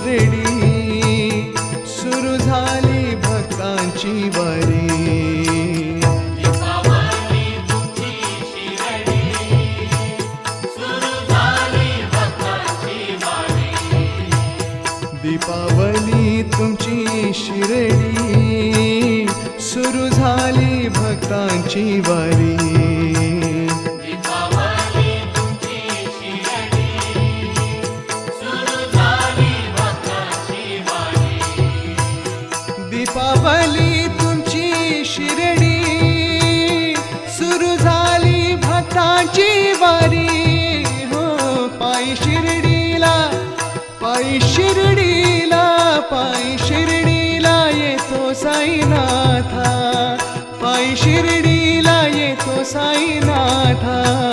शिरडी सुरू झाली भक्तांची वारी दीपावली तुमची शिरडी सुरू झाली भक्तांची वारी दीपावली तुमची शिरडी सुरू झाली भक्तांची वारी हो पायी शिर्डीला पायी शिर्डीला येतो साईनाथा पायी शिर्डीला येतो साईनाथा